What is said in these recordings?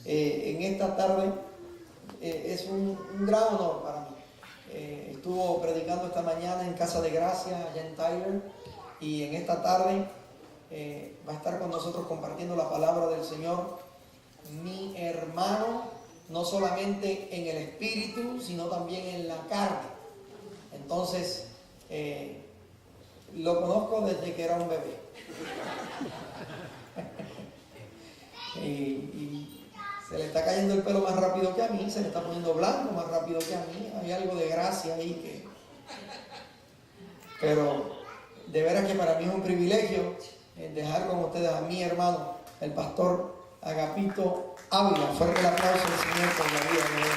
en esta tarde. Es un gran honor para mí. Estuvo predicando esta mañana en Casa de Gracia, allá en Tyler, y en esta tarde va a estar con nosotros compartiendo la palabra del Señor, mi hermano, no solamente en el espíritu, sino también en la carne. Entonces, lo conozco desde que era un bebé. y se le está cayendo el pelo más rápido que a mí, se le está poniendo blanco más rápido que a mí. Hay algo de gracia ahí que... Pero de veras que para mí es un privilegio dejar con ustedes a mi hermano, el pastor Agapito Ávila. Fuerte el aplauso al Señor por la vida de él.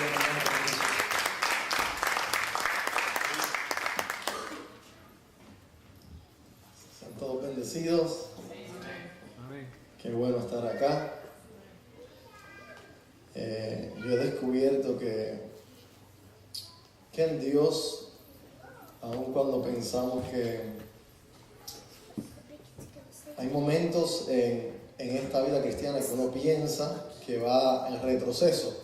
Sean todos bendecidos. Qué bueno estar acá. Yo he descubierto que en Dios, aun cuando pensamos que hay momentos en esta vida cristiana que uno piensa que va en retroceso,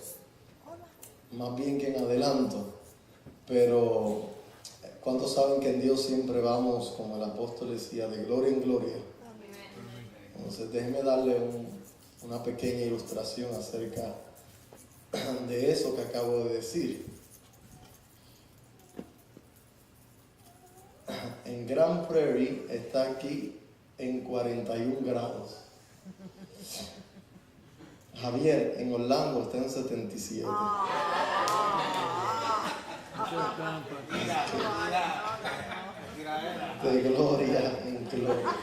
más bien que en adelanto, pero ¿cuántos saben que en Dios siempre vamos, como el apóstol decía, de gloria en gloria? Entonces déjenme darle una pequeña ilustración acerca de eso que acabo de decir. En Grand Prairie está aquí en 41 grados. Javier, en Orlando está en 77. De gloria en gloria.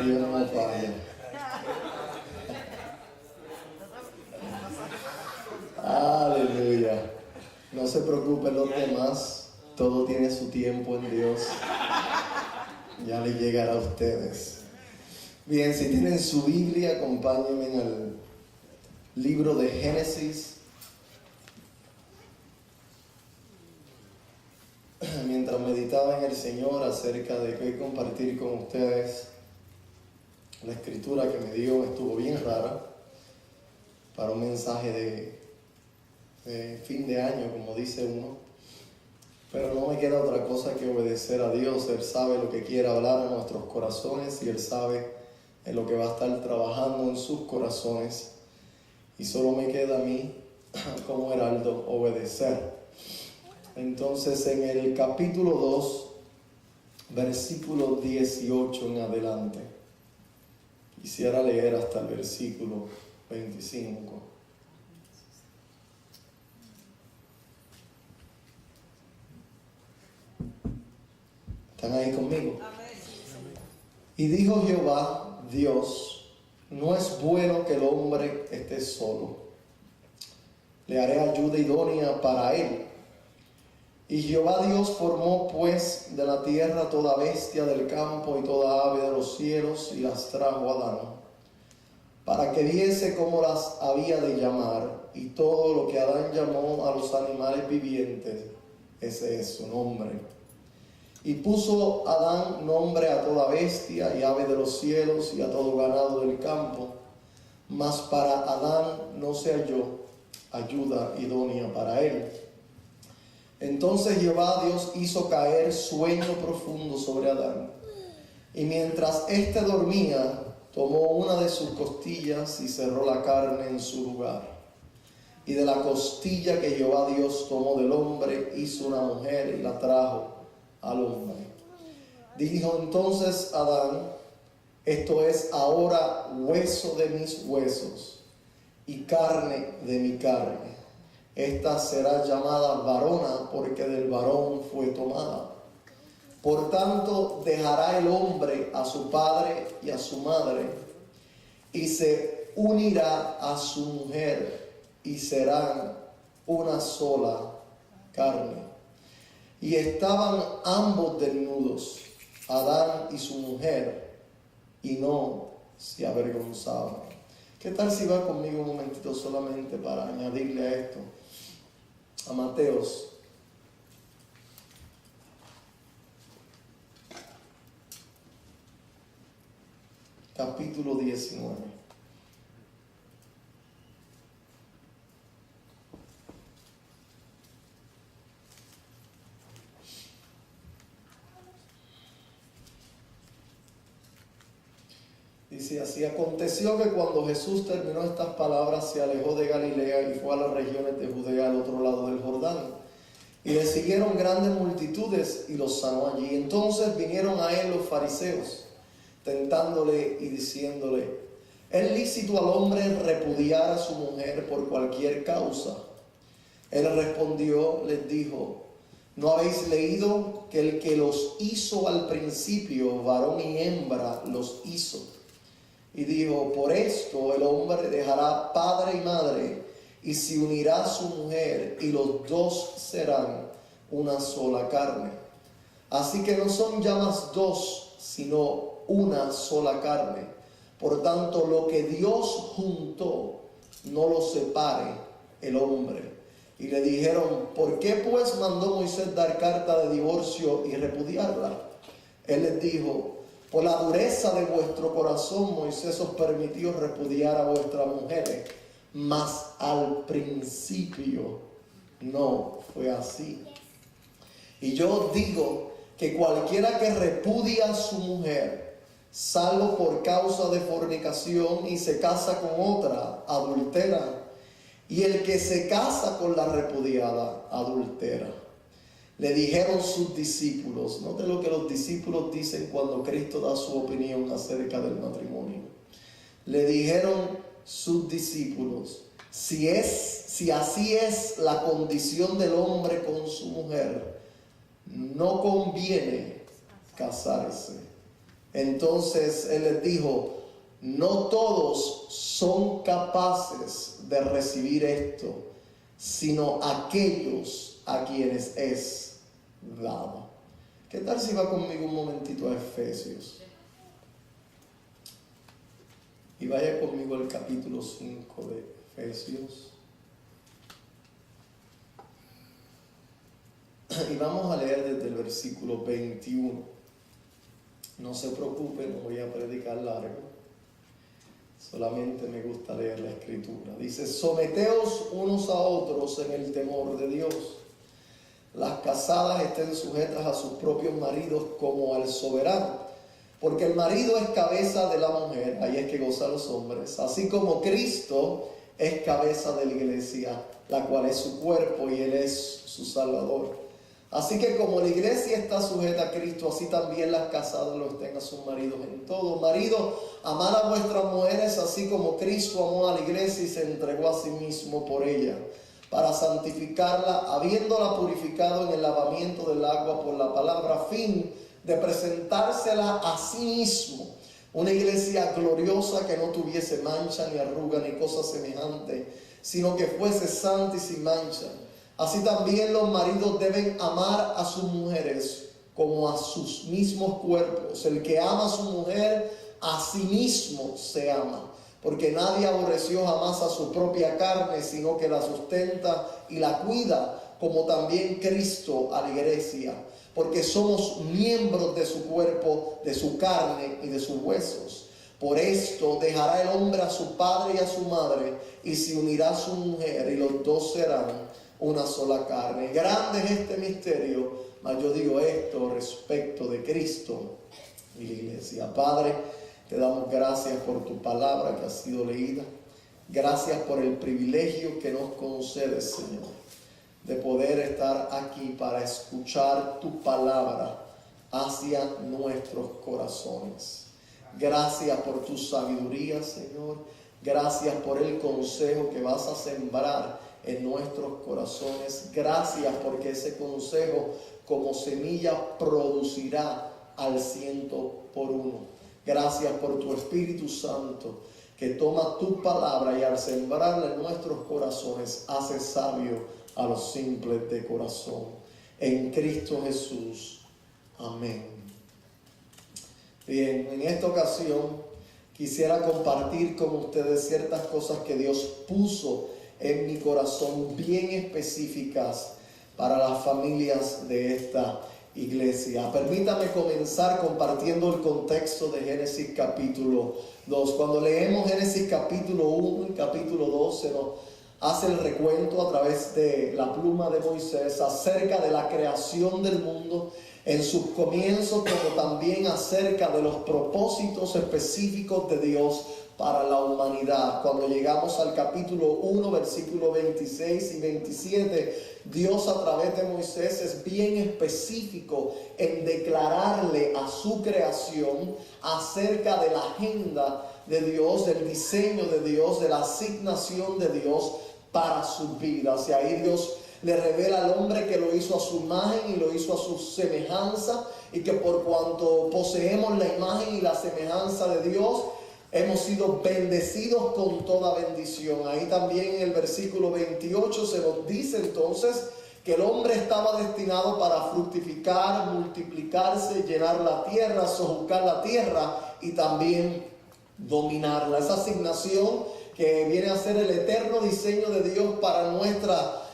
Dios no falla. Aleluya. No se preocupen los demás, todo tiene su tiempo en Dios. Ya le llegará a ustedes. Bien, si tienen su Biblia, acompáñenme en el libro de Génesis. Mientras meditaba en el Señor acerca de qué compartir con ustedes, la escritura que me dio estuvo bien rara para un mensaje de fin de año, como dice uno, pero no me queda otra cosa que obedecer a Dios. Él sabe lo que quiere hablar a nuestros corazones y Él sabe en lo que va a estar trabajando en sus corazones, y solo me queda a mí como heraldo obedecer. Entonces, en el capítulo 2, versículo 18 en adelante, quisiera leer hasta el versículo 25. ¿Están ahí conmigo? Y dijo Jehová, Dios, no es bueno que el hombre esté solo. Le haré ayuda idónea para él. Y Jehová Dios formó pues de la tierra toda bestia del campo y toda ave de los cielos, y las trajo a Adán, para que viese cómo las había de llamar. Y todo lo que Adán llamó a los animales vivientes, ese es su nombre. Y puso Adán nombre a toda bestia y ave de los cielos y a todo ganado del campo, mas para Adán no se halló ayuda idónea para él. Entonces Jehová Dios hizo caer sueño profundo sobre Adán, y mientras éste dormía, tomó una de sus costillas y cerró la carne en su lugar. Y de la costilla que Jehová Dios tomó del hombre, hizo una mujer y la trajo al hombre. Dijo entonces Adán, esto es ahora hueso de mis huesos y carne de mi carne. Esta será llamada varona, porque del varón fue tomada. Por tanto, dejará el hombre a su padre y a su madre, y se unirá a su mujer, y serán una sola carne. Y estaban ambos desnudos, Adán y su mujer, y no se avergonzaban. ¿Qué tal si va conmigo un momentito solamente para añadirle a esto? A Mateos. capítulo 19. Dice así: aconteció que cuando Jesús terminó estas palabras, se alejó de Galilea y fue a las regiones de Judea al otro lado del Jordán. Y le siguieron grandes multitudes y los sanó allí. Entonces vinieron a él los fariseos, tentándole y diciéndole: ¿es lícito al hombre repudiar a su mujer por cualquier causa? Él respondió, les dijo: ¿no habéis leído que el que los hizo al principio, varón y hembra, los hizo? Y dijo: por esto el hombre dejará padre y madre, y se unirá a su mujer, y los dos serán una sola carne. Así que no son ya más dos, sino una sola carne. Por tanto, lo que Dios juntó, no lo separe el hombre. Y le dijeron: ¿por qué pues mandó Moisés dar carta de divorcio y repudiarla? Él les dijo: por la dureza de vuestro corazón Moisés os permitió repudiar a vuestras mujeres, mas al principio no fue así. Y yo os digo que cualquiera que repudia a su mujer, salvo por causa de fornicación, y se casa con otra, adultera. Y el que se casa con la repudiada, adultera. Le dijeron sus discípulos, note lo que los discípulos dicen cuando Cristo da su opinión acerca del matrimonio. Le dijeron sus discípulos: si así es la condición del hombre con su mujer, no conviene casarse. Entonces él les dijo: no todos son capaces de recibir esto, sino aquellos a quienes es dado. ¿Qué tal si va conmigo un momentito a Efesios? Y vaya conmigo al capítulo 5 de Efesios. Y vamos a leer desde el versículo 21. No se preocupen, no voy a predicar largo. Solamente me gusta leer la escritura. Dice: someteos unos a otros en el temor de Dios. Las casadas estén sujetas a sus propios maridos como al soberano, porque el marido es cabeza de la mujer, ahí es que gozan los hombres, así como Cristo es cabeza de la iglesia, la cual es su cuerpo y él es su salvador. Así que como la iglesia está sujeta a Cristo, así también las casadas lo estén a sus maridos en todo. Marido, amad a vuestras mujeres así como Cristo amó a la iglesia y se entregó a sí mismo por ella, para santificarla, habiéndola purificado en el lavamiento del agua por la palabra, a fin de presentársela a sí mismo, una iglesia gloriosa que no tuviese mancha, ni arruga, ni cosa semejante, sino que fuese santa y sin mancha. Así también los maridos deben amar a sus mujeres como a sus mismos cuerpos. El que ama a su mujer, a sí mismo se ama. Porque nadie aborreció jamás a su propia carne, sino que la sustenta y la cuida, como también Cristo a la iglesia. Porque somos miembros de su cuerpo, de su carne y de sus huesos. Por esto dejará el hombre a su padre y a su madre, y se unirá a su mujer, y los dos serán una sola carne. Grande es este misterio, mas yo digo esto respecto de Cristo y la iglesia. Padre, te damos gracias por tu palabra que ha sido leída. Gracias por el privilegio que nos concedes, Señor, de poder estar aquí para escuchar tu palabra hacia nuestros corazones. Gracias por tu sabiduría, Señor. Gracias por el consejo que vas a sembrar en nuestros corazones. Gracias porque ese consejo como semilla producirá al 100%. Gracias por tu Espíritu Santo que toma tu palabra y al sembrarla en nuestros corazones hace sabio a los simples de corazón. En Cristo Jesús. Amén. Bien, en esta ocasión quisiera compartir con ustedes ciertas cosas que Dios puso en mi corazón bien específicas para las familias de esta iglesia. Permítame comenzar compartiendo el contexto de Génesis capítulo 2. Cuando leemos Génesis capítulo 1 y capítulo 2 se nos hace el recuento a través de la pluma de Moisés acerca de la creación del mundo en sus comienzos, como también acerca de los propósitos específicos de Dios para la humanidad. Cuando llegamos al capítulo 1, versículos 26 y 27, Dios a través de Moisés es bien específico en declararle a su creación acerca de la agenda de Dios, del diseño de Dios, de la asignación de Dios para sus vidas. Y ahí Dios le revela al hombre que lo hizo a su imagen y lo hizo a su semejanza, y que por cuanto poseemos la imagen y la semejanza de Dios, hemos sido bendecidos con toda bendición. Ahí también en el versículo 28 se nos dice entonces que el hombre estaba destinado para fructificar, multiplicarse, llenar la tierra, sojuzgar la tierra y también dominarla. Esa asignación que viene a ser el eterno diseño de Dios para nuestra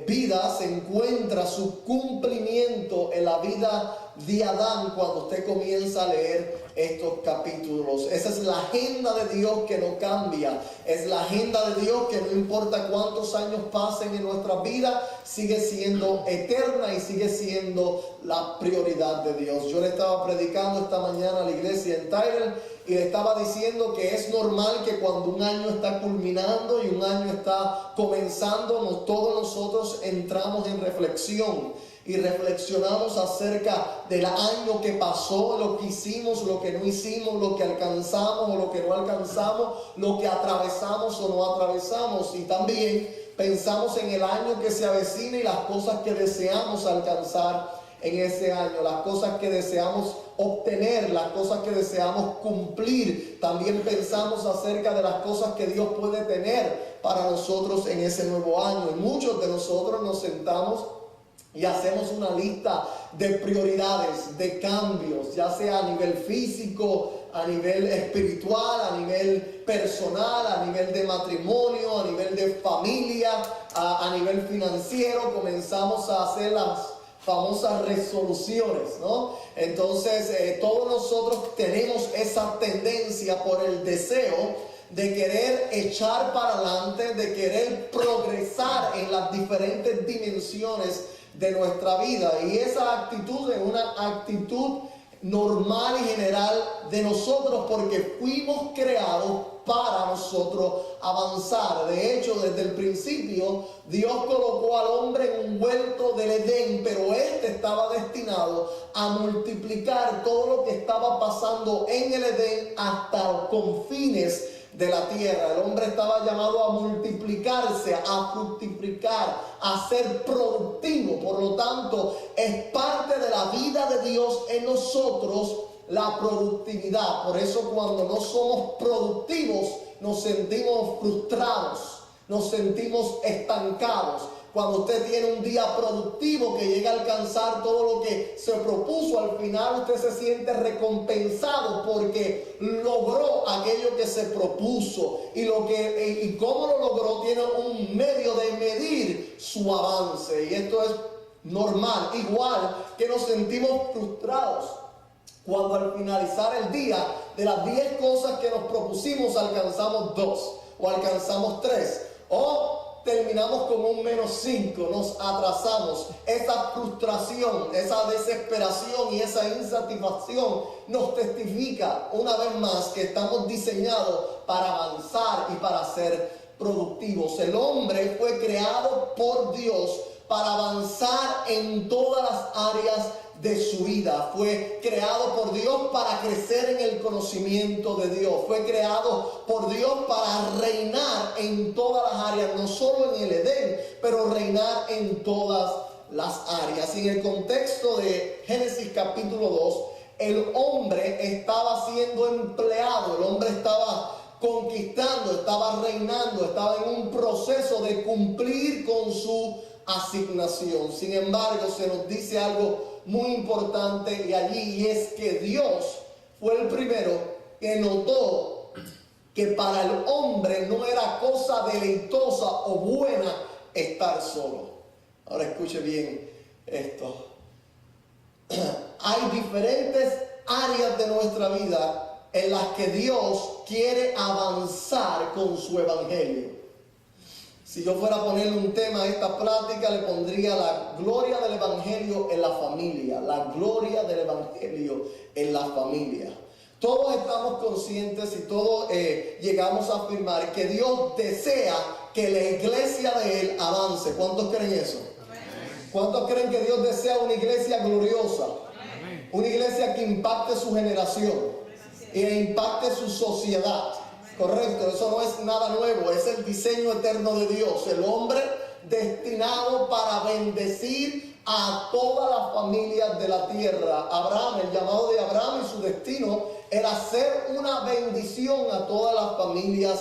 vida se encuentra su cumplimiento en la vida de Adán cuando usted comienza a leer estos capítulos. Esa es la agenda de Dios que no cambia. Es la agenda de Dios que no importa cuántos años pasen en nuestra vida, sigue siendo eterna y sigue siendo la prioridad de Dios. Yo le estaba predicando esta mañana a la iglesia en Tyler y le estaba diciendo que es normal que cuando un año está culminando y un año está comenzando, todos nosotros entramos en reflexión y reflexionamos acerca del año que pasó, lo que hicimos, lo que no hicimos, lo que alcanzamos o lo que no alcanzamos, lo que atravesamos o no atravesamos, y también pensamos en el año que se avecina y las cosas que deseamos alcanzar en ese año, las cosas que deseamos obtener, las cosas que deseamos cumplir. También pensamos acerca de las cosas que Dios puede tener para nosotros en ese nuevo año, y muchos de nosotros nos sentamos y hacemos una lista de prioridades, de cambios, ya sea a nivel físico, a nivel espiritual, a nivel personal, a nivel de matrimonio, a nivel de familia, a nivel financiero. Comenzamos a hacer las famosas resoluciones, ¿no? Entonces, todos nosotros tenemos esa tendencia por el deseo de querer echar para adelante, de querer progresar en las diferentes dimensiones de nuestra vida, y esa actitud es una actitud normal y general de nosotros porque fuimos creados para nosotros avanzar. De hecho, desde el principio Dios colocó al hombre en un huerto del Edén, pero este estaba destinado a multiplicar todo lo que estaba pasando en el Edén hasta los confines de la tierra. El hombre estaba llamado a multiplicarse, a fructificar, a ser productivo. Por lo tanto, es parte de la vida de Dios en nosotros la productividad. Por eso cuando no somos productivos nos sentimos frustrados, nos sentimos estancados. Cuando usted tiene un día productivo que llega a alcanzar todo lo que se propuso, al final usted se siente recompensado porque logró aquello que se propuso, y cómo lo logró tiene un medio de medir su avance, y esto es normal. Igual que nos sentimos frustrados cuando al finalizar el día, de las 10 cosas que nos propusimos, alcanzamos 2 o alcanzamos 3 o terminamos con un -5, nos atrasamos. Esa frustración, esa desesperación y esa insatisfacción nos testifica una vez más que estamos diseñados para avanzar y para ser productivos. El hombre fue creado por Dios para avanzar en todas las áreas de su vida. Fue creado por Dios para crecer en el conocimiento de Dios. Fue creado por Dios para reinar en todas las áreas, no solo en el Edén, pero reinar en todas las áreas. Y en el contexto de Génesis capítulo 2, el hombre estaba siendo empleado, el hombre estaba conquistando, estaba reinando, estaba en un proceso de cumplir con su asignación. Sin embargo, se nos dice algo muy importante y allí, y es que Dios fue el primero que notó que para el hombre no era cosa deleitosa o buena estar solo. Ahora escuche bien esto. hay diferentes áreas de nuestra vida en las que Dios quiere avanzar con su evangelio. Si yo fuera a ponerle un tema a esta plática, le pondría la gloria del evangelio en la familia. La gloria del evangelio en la familia. Todos estamos conscientes y todos llegamos a afirmar que Dios desea que la iglesia de Él avance. ¿Cuántos creen eso? ¿Cuántos creen que Dios desea una iglesia gloriosa? Una iglesia que impacte su generación y impacte su sociedad. Correcto, eso no es nada nuevo, es el diseño eterno de Dios. El hombre destinado para bendecir a todas las familias de la tierra. Abraham, el llamado de Abraham y su destino era ser una bendición a todas las familias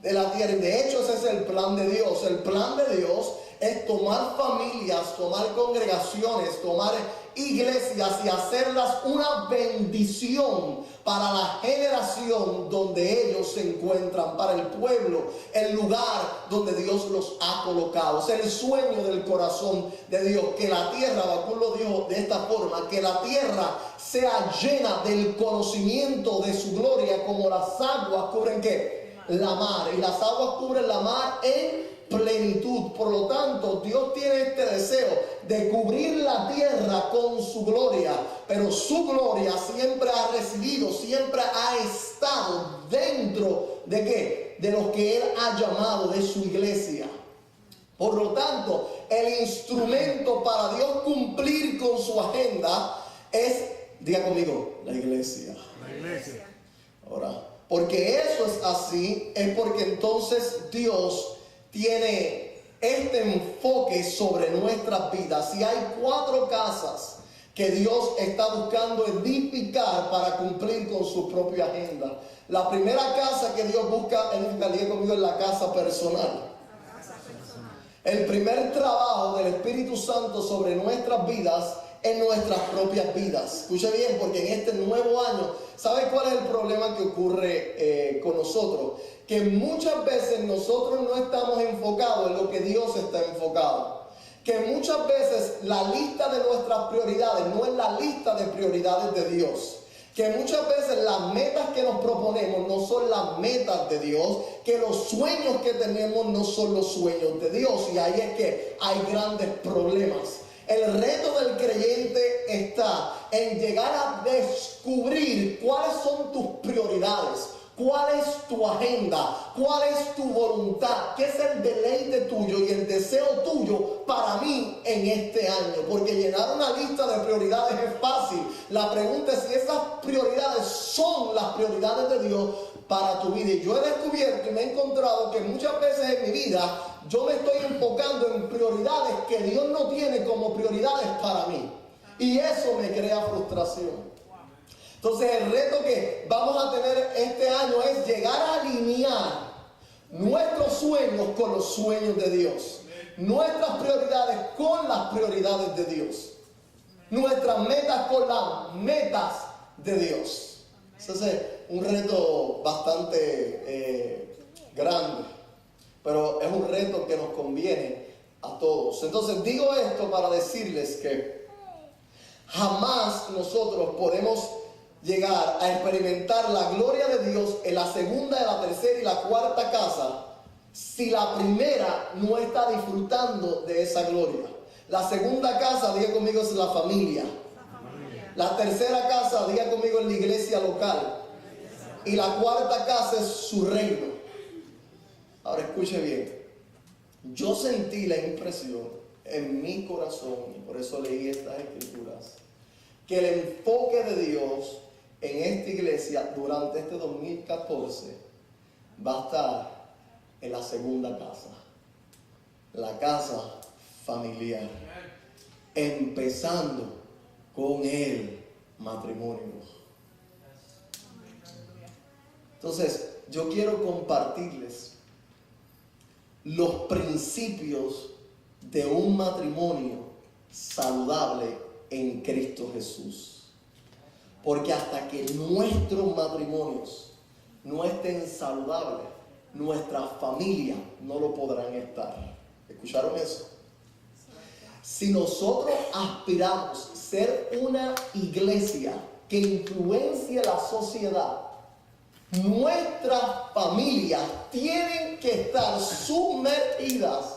de la tierra. Y de hecho ese es el plan de Dios. El plan de Dios es tomar familias, tomar congregaciones, tomar iglesias y hacerlas una bendición para la generación donde ellos se encuentran, para el pueblo, el lugar donde Dios los ha colocado. Es el sueño del corazón de Dios, que la tierra, Habacuc lo dijo de esta forma, que la tierra sea llena del conocimiento de su gloria, como las aguas cubren ¿qué? La mar, y las aguas cubren la mar en plenitud. Por lo tanto, Dios tiene este deseo de cubrir la tierra con su gloria, pero su gloria siempre ha residido, siempre ha estado dentro de ¿qué? De lo que Él ha llamado de su iglesia. Por lo tanto, el instrumento para Dios cumplir con su agenda es, diga conmigo, la iglesia. La iglesia. Ahora, porque eso es así, es porque entonces Dios tiene este enfoque sobre nuestras vidas. Si hay 4 casas que Dios está buscando edificar para cumplir con su propia agenda. La primera casa que Dios busca edificar conmigo es la casa personal. El primer trabajo del Espíritu Santo sobre nuestras vidas en nuestras propias vidas. Escuche bien, porque en este nuevo año, ¿sabe cuál es el problema que ocurre con nosotros? Que muchas veces nosotros no estamos enfocados en lo que Dios está enfocado. Que muchas veces la lista de nuestras prioridades no es la lista de prioridades de Dios. Que muchas veces las metas que nos proponemos no son las metas de Dios, que los sueños que tenemos no son los sueños de Dios, y ahí es que hay grandes problemas. El reto del creyente está en llegar a descubrir cuáles son tus prioridades, cuál es tu agenda, cuál es tu voluntad, qué es el deleite tuyo y el deseo tuyo para mí en este año. Porque llenar una lista de prioridades es fácil. La pregunta es si esas prioridades son las prioridades de Dios para tu vida. Y yo he descubierto y me he encontrado que muchas veces en mi vida yo me estoy enfocando en prioridades que Dios no tiene como prioridades para mí. Y eso me crea frustración. Entonces el reto que vamos a tener este año es llegar a alinear nuestros sueños con los sueños de Dios. Nuestras prioridades con las prioridades de Dios. Nuestras metas con las metas de Dios. Ese es un reto bastante grande, pero es un reto que nos conviene a todos. Entonces digo esto para decirles que jamás nosotros podemos llegar a experimentar la gloria de Dios en la segunda, en la tercera y la cuarta casa si la primera no está disfrutando de esa gloria. La segunda casa, diga conmigo, es la familia. La tercera casa, diga conmigo, es la iglesia local. Y la cuarta casa es su reino. Ahora escuche bien. Yo sentí la impresión en mi corazón, y por eso leí estas escrituras, que el enfoque de Dios en esta iglesia durante este 2014 va a estar en la segunda casa, la casa familiar, empezando con el matrimonio. Entonces, yo quiero compartirles los principios de un matrimonio saludable en Cristo Jesús. Porque hasta que nuestros matrimonios no estén saludables, nuestras familias no lo podrán estar. ¿Escucharon eso? Si nosotros aspiramos, ser una iglesia que influencie la sociedad, nuestras familias tienen que estar sumergidas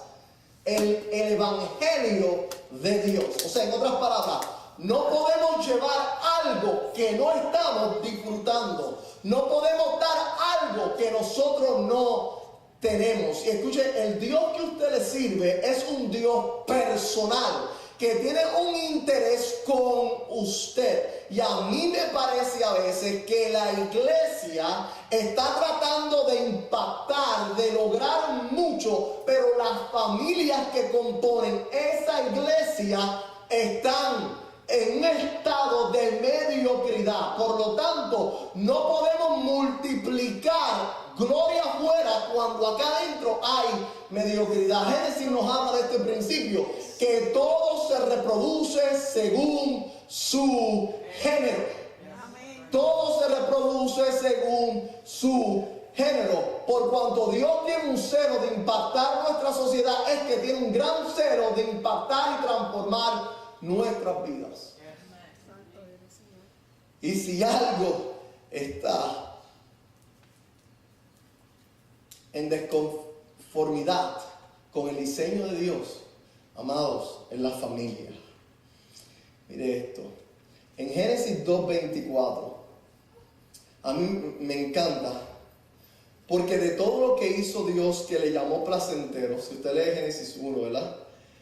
en el evangelio de Dios. O sea, en otras palabras, no podemos llevar algo que no estamos disfrutando. No podemos dar algo que nosotros no tenemos. Y escuche, el Dios que usted le sirve es un Dios personal, que tiene un interés con usted. Y a mí me parece a veces que la iglesia está tratando de impactar, de lograr mucho, pero las familias que componen esa iglesia están en un estado de mediocridad. Por lo tanto, no podemos multiplicar gloria afuera cuando acá adentro hay mediocridad. Génesis nos habla de este principio, que todo se reproduce según su género. Todo se reproduce según su género. Por cuanto Dios tiene un celo de impactar nuestra sociedad, es que tiene un gran celo de impactar y transformar nuestras vidas. Y si algo está en desconformidad con el diseño de Dios, amados, en la familia. Mire esto. En Génesis 2:24, a mí me encanta, porque de todo lo que hizo Dios que le llamó placentero, si usted lee Génesis 1, ¿verdad?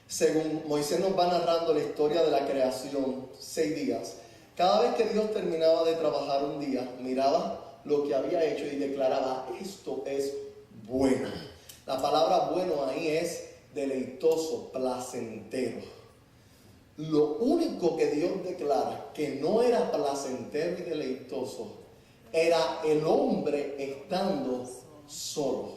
Según Moisés nos va narrando la historia de la creación, 6 días. Cada vez que Dios terminaba de trabajar un día, miraba lo que había hecho y declaraba: esto es bueno. La palabra bueno ahí es deleitoso, placentero. Lo único que Dios declara que no era placentero y deleitoso era el hombre estando solo.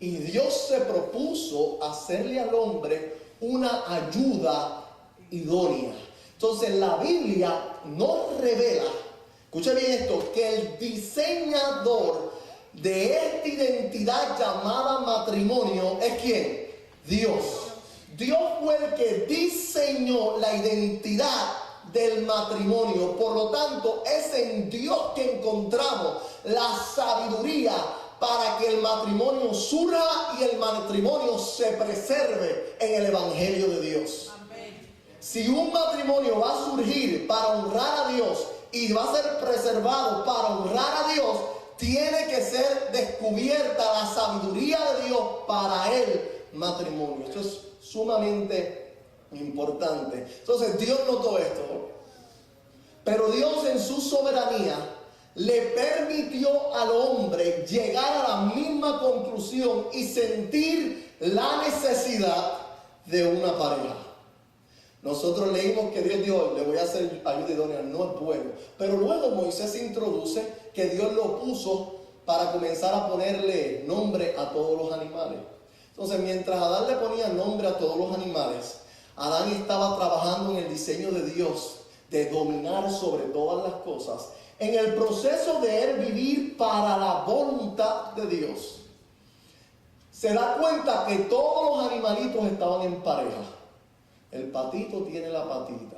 Y Dios se propuso hacerle al hombre una ayuda idónea. Entonces la Biblia nos revela, escucha bien esto, que el diseñador de esta identidad llamada matrimonio es ¿quién? Dios. Dios fue el que diseñó la identidad del matrimonio. Por lo tanto, es en Dios que encontramos la sabiduría para que el matrimonio surja y el matrimonio se preserve en el evangelio de Dios. Amén. Si un matrimonio va a surgir para honrar a Dios y va a ser preservado para honrar a Dios, tiene que ser descubierta la sabiduría de Dios para el matrimonio. Esto es sumamente importante. Entonces Dios notó esto, pero Dios en su soberanía le permitió al hombre llegar a la misma conclusión y sentir la necesidad de una pareja. Nosotros leímos que Dios dijo: le voy a hacer ayuda idónea, no es bueno. Pero luego Moisés introduce que Dios lo puso para comenzar a ponerle nombre a todos los animales. Entonces, mientras Adán le ponía nombre a todos los animales, Adán estaba trabajando en el diseño de Dios de dominar sobre todas las cosas, en el proceso de él vivir para la voluntad de Dios. Se da cuenta que todos los animalitos estaban en pareja. El patito tiene la patita,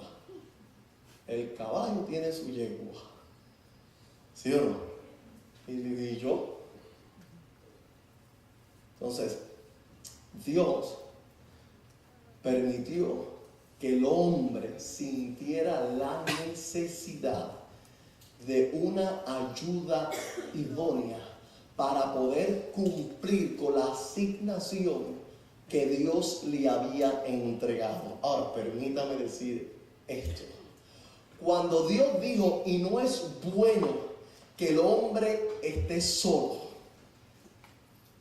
el caballo tiene su yegua, ¿sí o no? ¿Y yo? Entonces, Dios permitió que el hombre sintiera la necesidad de una ayuda idónea para poder cumplir con la asignación que Dios le había entregado. Ahora, permítame decir esto. Cuando Dios dijo: y no es bueno que el hombre esté solo,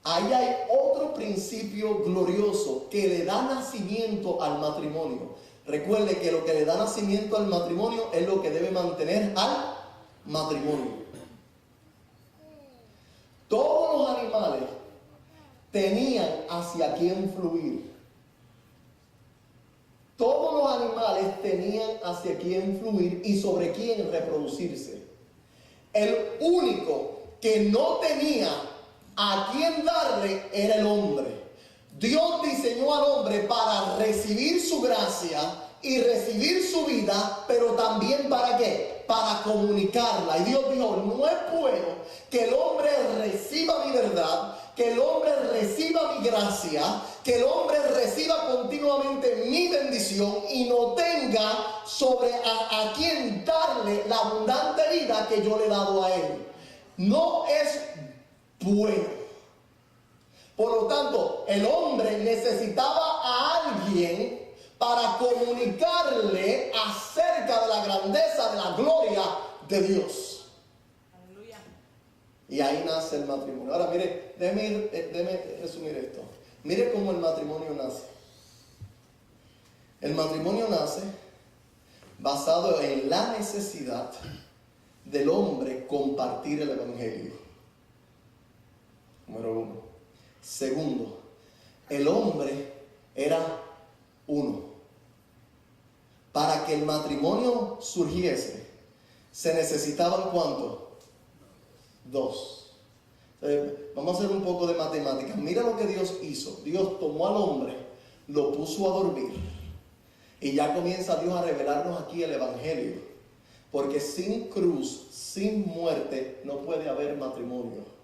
ahí hay otro principio glorioso que le da nacimiento al matrimonio. Recuerde que lo que le da nacimiento al matrimonio es lo que debe mantener al matrimonio. Todos los animales tenían hacia quién fluir. Todos los animales tenían hacia quién fluir y sobre quién reproducirse. El único que no tenía a quién darle era el hombre. Dios diseñó al hombre para recibir su gracia y recibir su vida, pero también ¿para qué? Para comunicarla. Y Dios dijo, no es bueno que el hombre reciba mi verdad, que el hombre reciba mi gracia, que el hombre reciba continuamente mi bendición y no tenga sobre a quien darle la abundante vida que yo le he dado a él. No es bueno. Por lo tanto, el hombre necesitaba a alguien para comunicarle acerca de la grandeza, de la gloria de Dios. Aleluya. Y ahí nace el matrimonio. Ahora mire, déjeme resumir esto. Mire cómo el matrimonio nace. El matrimonio nace basado en la necesidad del hombre compartir el evangelio. Número 1. Segundo, el hombre era uno. Para que el matrimonio surgiese, se necesitaban ¿cuánto? 2. Vamos a hacer un poco de matemáticas. Mira lo que Dios hizo. Dios tomó al hombre, lo puso a dormir. Y ya comienza Dios a revelarnos aquí el evangelio. Porque sin cruz, sin muerte, no puede haber matrimonio.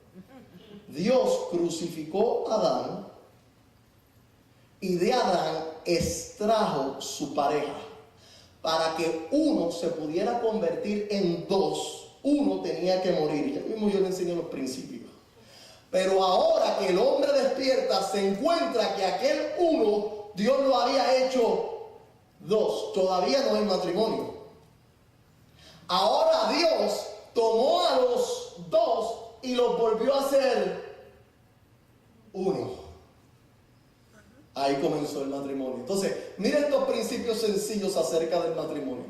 Dios crucificó a Adán y de Adán extrajo su pareja para que uno se pudiera convertir en 2. Uno tenía que morir. Ya mismo yo le enseño los principios. Pero ahora que el hombre despierta, se encuentra que aquel uno, Dios lo había hecho 2. Todavía no hay matrimonio. Ahora Dios tomó a los 2 y los volvió a hacer 1. Ahí comenzó el matrimonio. Entonces, mira estos principios sencillos acerca del matrimonio.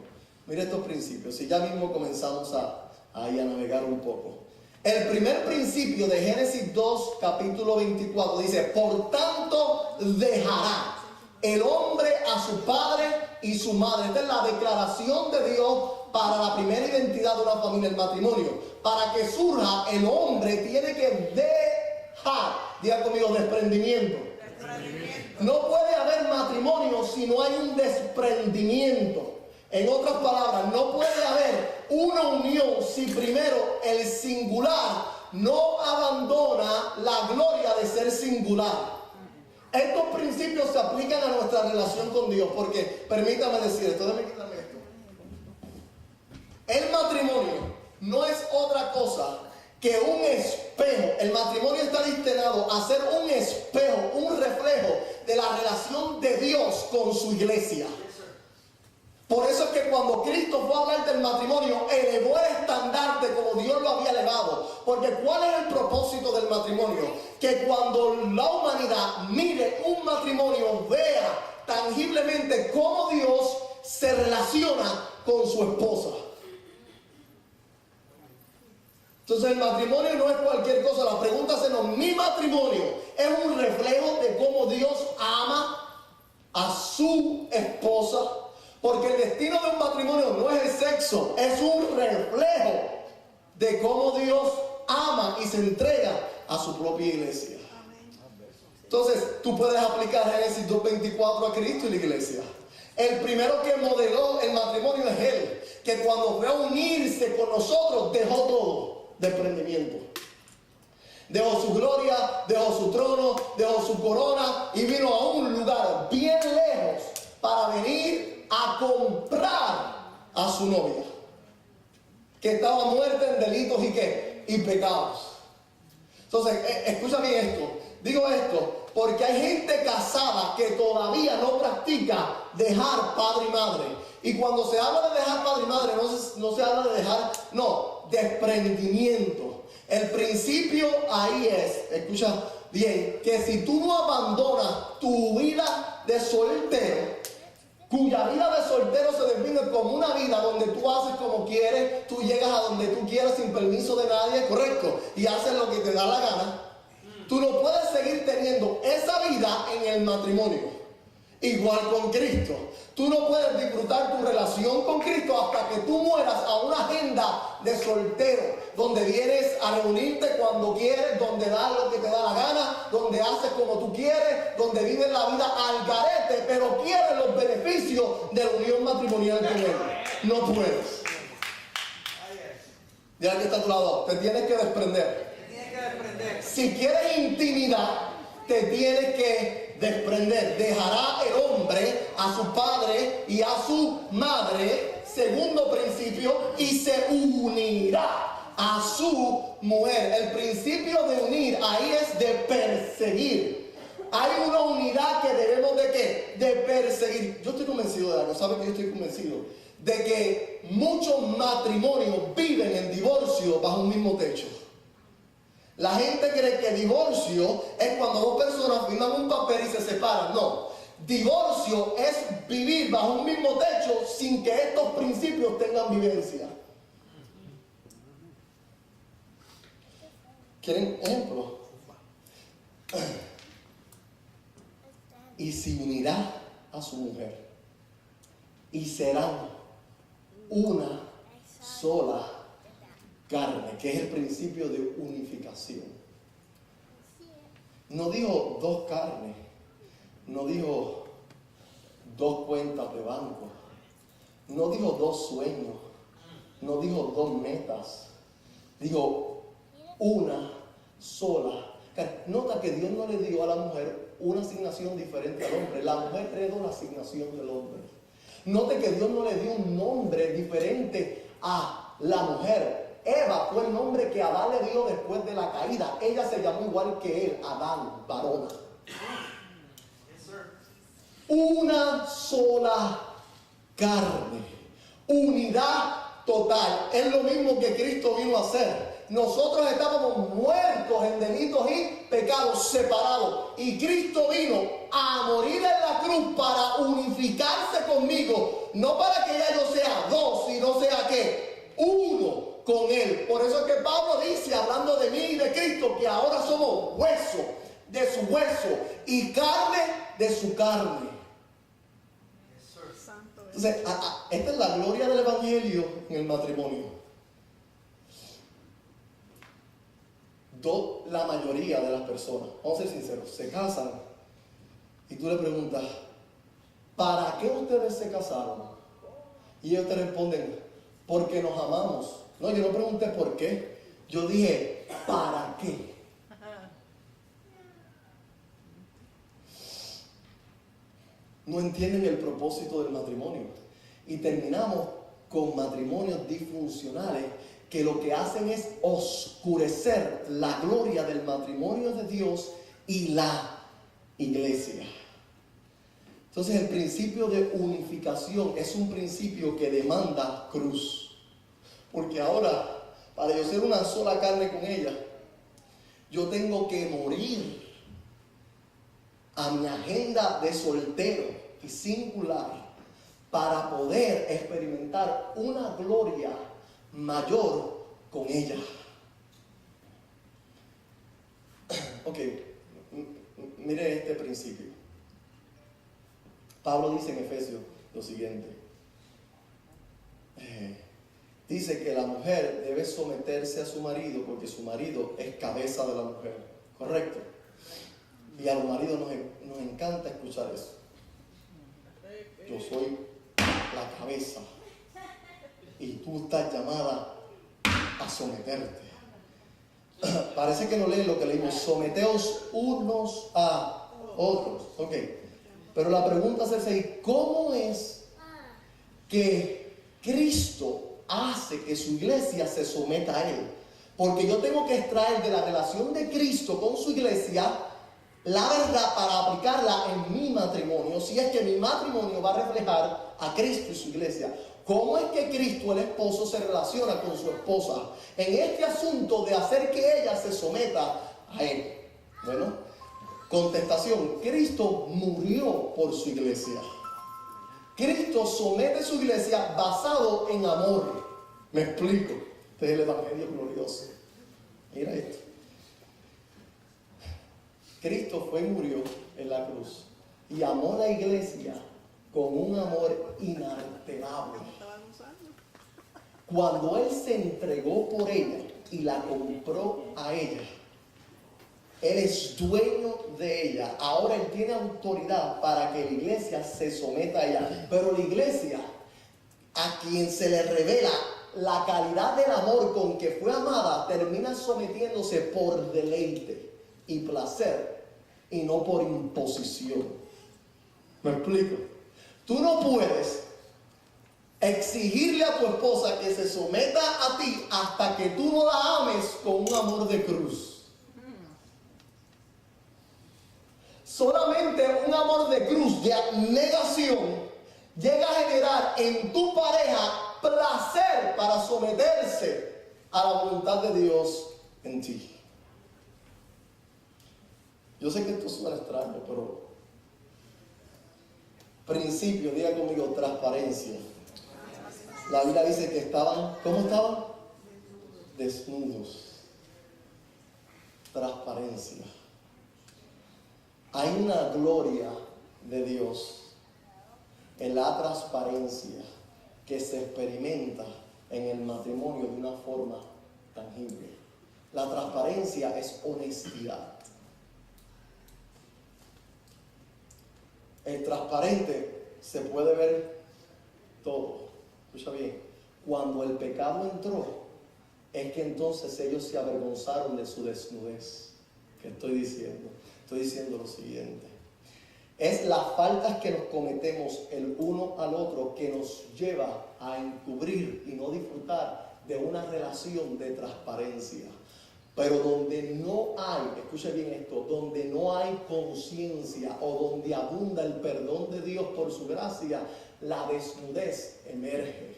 Mira estos principios. Y ya mismo comenzamos a navegar un poco. El primer principio de Génesis 2, capítulo 24, dice: por tanto dejará el hombre a su padre y su madre. Esta es la declaración de Dios para la primera identidad de una familia, el matrimonio. Para que surja, el hombre tiene que dejar. Diga conmigo, desprendimiento. No puede haber matrimonio si no hay un desprendimiento. En otras palabras, no puede haber una unión si primero el singular no abandona la gloria de ser singular. Estos principios se aplican a nuestra relación con Dios, porque permítame decir esto, déjame quitarme esto. El matrimonio no es otra cosa que un espejo. El matrimonio está destinado a ser un espejo, un reflejo de la relación de Dios con su iglesia. Por eso es que cuando Cristo fue a hablar del matrimonio, elevó el estandarte como Dios lo había elevado. Porque ¿cuál es el propósito del matrimonio? Que cuando la humanidad mire un matrimonio, vea tangiblemente cómo Dios se relaciona con su esposa. Entonces el matrimonio no es cualquier cosa. La pregunta es: mi matrimonio es un reflejo de cómo Dios ama a su esposa. Porque el destino de un matrimonio no es el sexo, es un reflejo de cómo Dios ama y se entrega a su propia iglesia. Entonces tú puedes aplicar Génesis 2:24 a Cristo y la iglesia. El primero que modeló el matrimonio es Él, que cuando fue a unirse con nosotros dejó todo. Desprendimiento. Dejó su gloria, dejó su trono, dejó su corona y vino a un lugar bien lejos para venir a comprar a su novia, que estaba muerta en delitos y pecados. Entonces, escucha bien esto. Digo esto porque hay gente casada que todavía no practica dejar padre y madre. Y cuando se habla de dejar padre y madre, no se habla de dejar, desprendimiento. El principio ahí es, escucha bien, que si tú no abandonas tu vida de soltero, cuya vida de soltero se define como una vida donde tú haces como quieres, tú llegas a donde tú quieras sin permiso de nadie, correcto, y haces lo que te da la gana, tú no puedes seguir teniendo esa vida en el matrimonio. igual con Cristo. Tú no puedes disfrutar tu relación con Cristo hasta que tú mueras a una agenda de soltero, donde vienes a reunirte cuando quieres, donde das lo que te da la gana, donde haces como tú quieres, donde vives la vida al garete, pero quieres los beneficios de la unión matrimonial con Él. No puedes. Ya que está a tu lado, te tienes que desprender. Si quieres intimidad, te tienes que desprender. Dejará el hombre a su padre y a su madre, segundo principio, y se unirá a su mujer. El principio de unir ahí es de perseguir. Hay una unidad que debemos de ¿qué? De perseguir. Yo estoy convencido de algo, ¿sabe que yo estoy convencido? De que muchos matrimonios viven en divorcio bajo un mismo techo. La gente cree que divorcio es cuando dos personas firman un papel y se separan. No, divorcio es vivir bajo un mismo techo sin que estos principios tengan vivencia. ¿Quieren ejemplo? Y se unirá a su mujer y serán una sola carne, que es el principio de unificación. No dijo dos carnes, no dijo dos cuentas de banco, no dijo dos sueños, no dijo dos metas, dijo una sola carne. Nota que Dios no le dio a la mujer una asignación diferente al hombre, la mujer heredó la asignación del hombre. Note que Dios no le dio un nombre diferente a la mujer. Eva fue el nombre que Adán le dio después de la caída. Ella se llamó igual que él, Adán, varona. Una sola carne, unidad total. Es lo mismo que Cristo vino a hacer. Nosotros estábamos muertos en delitos y pecados, separados. Y Cristo vino a morir en la cruz para unificarse conmigo. No para que ya yo sea dos, sino sea que uno con Él. Por eso es que Pablo dice, hablando de mí y de Cristo, que ahora somos hueso de su hueso y carne de su carne. Entonces, esta es la gloria del Evangelio en el matrimonio. La mayoría de las personas, vamos a ser sinceros, se casan y tú le preguntas, ¿para qué ustedes se casaron? Y ellos te responden, porque nos amamos. No, yo no pregunté por qué, yo dije, ¿para qué? No entienden el propósito del matrimonio y terminamos con matrimonios disfuncionales que lo que hacen es oscurecer la gloria del matrimonio de Dios y la iglesia. Entonces el principio de unificación es un principio que demanda cruz. Porque ahora, para yo ser una sola carne con ella, yo tengo que morir a mi agenda de soltero y singular para poder experimentar una gloria mayor con ella. Ok, mire este principio. Pablo dice en Efesios lo siguiente. Dice que la mujer debe someterse a su marido porque su marido es cabeza de la mujer. ¿Correcto? Y a los maridos nos encanta escuchar eso. Yo soy la cabeza y tú estás llamada a someterte. Parece que no leen lo que leímos. Someteos unos a otros. Ok. Pero la pregunta es, ¿cómo es que Cristo hace que su iglesia se someta a Él? Porque yo tengo que extraer de la relación de Cristo con su iglesia la verdad para aplicarla en mi matrimonio, si es que mi matrimonio va a reflejar a Cristo y su iglesia. ¿Cómo es que Cristo, el esposo, se relaciona con su esposa en este asunto de hacer que ella se someta a Él? Bueno, contestación: Cristo murió por su iglesia. Cristo somete su iglesia basado en amor. Me explico. Este es el Evangelio glorioso. Mira esto. Cristo fue y murió en la cruz y amó la iglesia con un amor inalterable. Cuando Él se entregó por ella y la compró a ella, Él es dueño de ella. Ahora Él tiene autoridad para que la iglesia se someta a ella. Pero la iglesia, a quien se le revela la calidad del amor con que fue amada, termina sometiéndose por deleite y placer y no por imposición. ¿Me explico? Tú no puedes exigirle a tu esposa que se someta a ti hasta que tú no la ames con un amor de cruz. Solamente un amor de cruz, de abnegación, llega a generar en tu pareja placer para someterse a la voluntad de Dios en ti. Yo sé que esto suena extraño, pero principio, diga conmigo, transparencia. La Biblia dice que estaban, ¿cómo estaban? Desnudos. Transparencia. Hay una gloria de Dios en la transparencia que se experimenta en el matrimonio de una forma tangible. La transparencia es honestidad. El transparente se puede ver todo. Escucha bien, cuando el pecado entró, es que entonces ellos se avergonzaron de su desnudez. ¿Qué estoy diciendo? Estoy diciendo lo siguiente. Es las faltas que nos cometemos el uno al otro que nos lleva a encubrir y no disfrutar de una relación de transparencia. Pero donde no hay, escuche bien esto, donde no hay conciencia o donde abunda el perdón de Dios por su gracia, la desnudez emerge.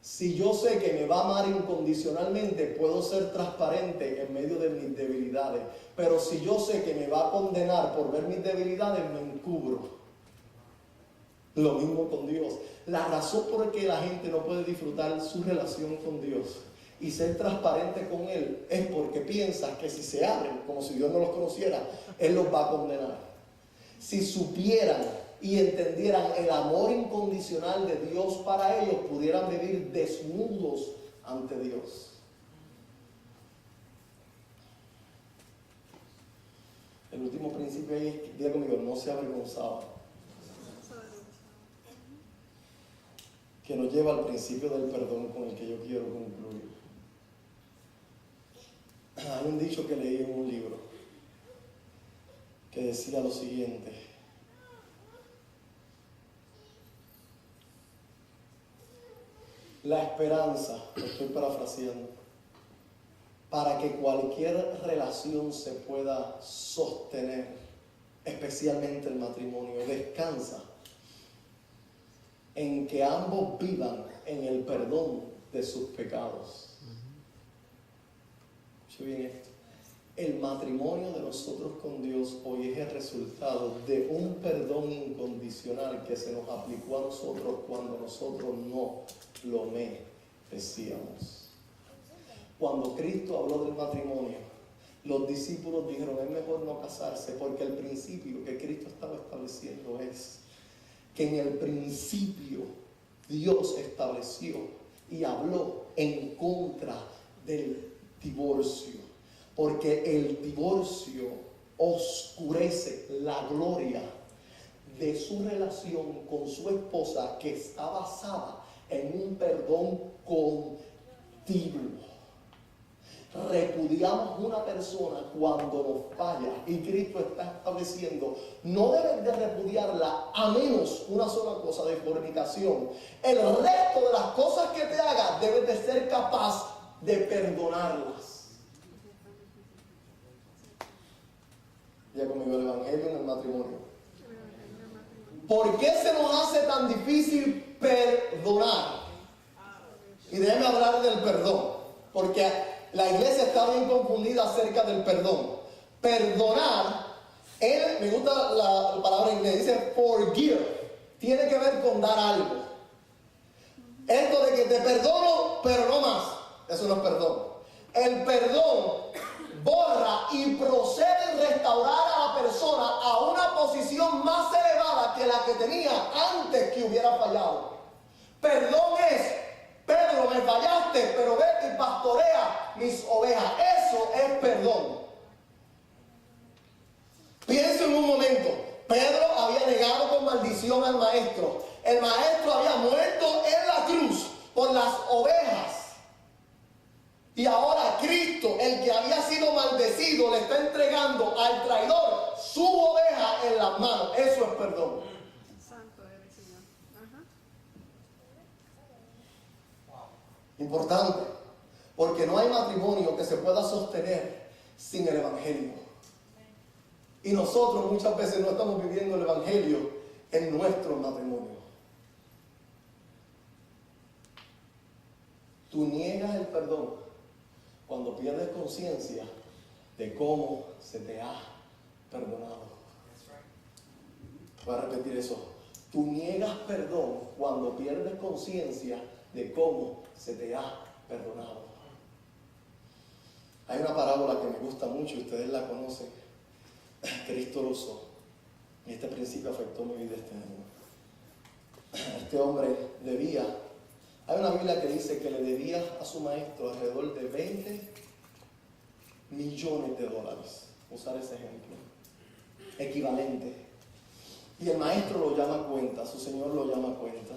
Si yo sé que me va a amar incondicionalmente, puedo ser transparente en medio de mis debilidades. Pero si yo sé que me va a condenar por ver mis debilidades, me encubro. Lo mismo con Dios. La razón por la que la gente no puede disfrutar su relación con Dios y ser transparente con Él es porque piensan que si se abren, como si Dios no los conociera, Él los va a condenar. Si supieran y entendieran el amor incondicional de Dios para ellos, pudieran vivir desnudos ante Dios. El último principio ahí es, diga conmigo, no sea avergonzado. Que nos lleva al principio del perdón con el que yo quiero concluir. Hay un dicho que leí en un libro que decía lo siguiente: la esperanza, lo estoy parafraseando, para que cualquier relación se pueda sostener, especialmente el matrimonio, descansa en que ambos vivan en el perdón de sus pecados. Escuche bien esto. El matrimonio de nosotros con Dios hoy es el resultado de un perdón incondicional que se nos aplicó a nosotros cuando nosotros no lo merecíamos. Cuando Cristo habló del matrimonio, los discípulos dijeron: es mejor no casarse, porque el principio que Cristo estaba estableciendo es que en el principio Dios estableció y habló en contra del divorcio, porque el divorcio oscurece la gloria de su relación con su esposa, que está basada en un perdón continuo. Repudiamos una persona cuando nos falla, y Cristo está estableciendo: no debes de repudiarla a menos una sola cosa, de fornicación. El resto de las cosas que te haga debes de ser capaz de perdonarlas. Ya conmigo, el evangelio en el matrimonio. ¿Por qué se nos hace tan difícil perdonar? Y déjeme hablar del perdón, porque la iglesia está bien confundida acerca del perdón. Perdonar, me gusta la palabra inglesa, dice forgive. Tiene que ver con dar algo. Esto de que te perdono, pero no más, eso no es perdón. El perdón borra y procede en restaurar a la persona a una posición más elevada que la que tenía antes que hubiera fallado. Perdón es: Pedro, me fallaste, pero vete y pastorea mis ovejas. Eso es perdón. Piensa en un momento. Pedro había negado con maldición al maestro. El maestro había muerto en la cruz por las ovejas. Y ahora Cristo, el que había sido maldecido, le está entregando al traidor su oveja en las manos. Eso es perdón. Santo eres, Señor. Ajá. Importante, porque no hay matrimonio que se pueda sostener sin el Evangelio. Y nosotros muchas veces no estamos viviendo el Evangelio en nuestro matrimonio. Tú niegas el perdón cuando pierdes conciencia de cómo se te ha perdonado. Voy a repetir eso. Tú niegas perdón cuando pierdes conciencia de cómo se te ha perdonado. Hay una parábola que me gusta mucho, ustedes la conocen. Cristo lo usó. Y este principio afectó mi vida este año. Este hombre debía. Hay una Biblia que dice que le debía a su maestro alrededor de 20 millones de dólares. Usar ese ejemplo. Equivalente. Y el maestro lo llama a cuenta, su señor lo llama a cuenta.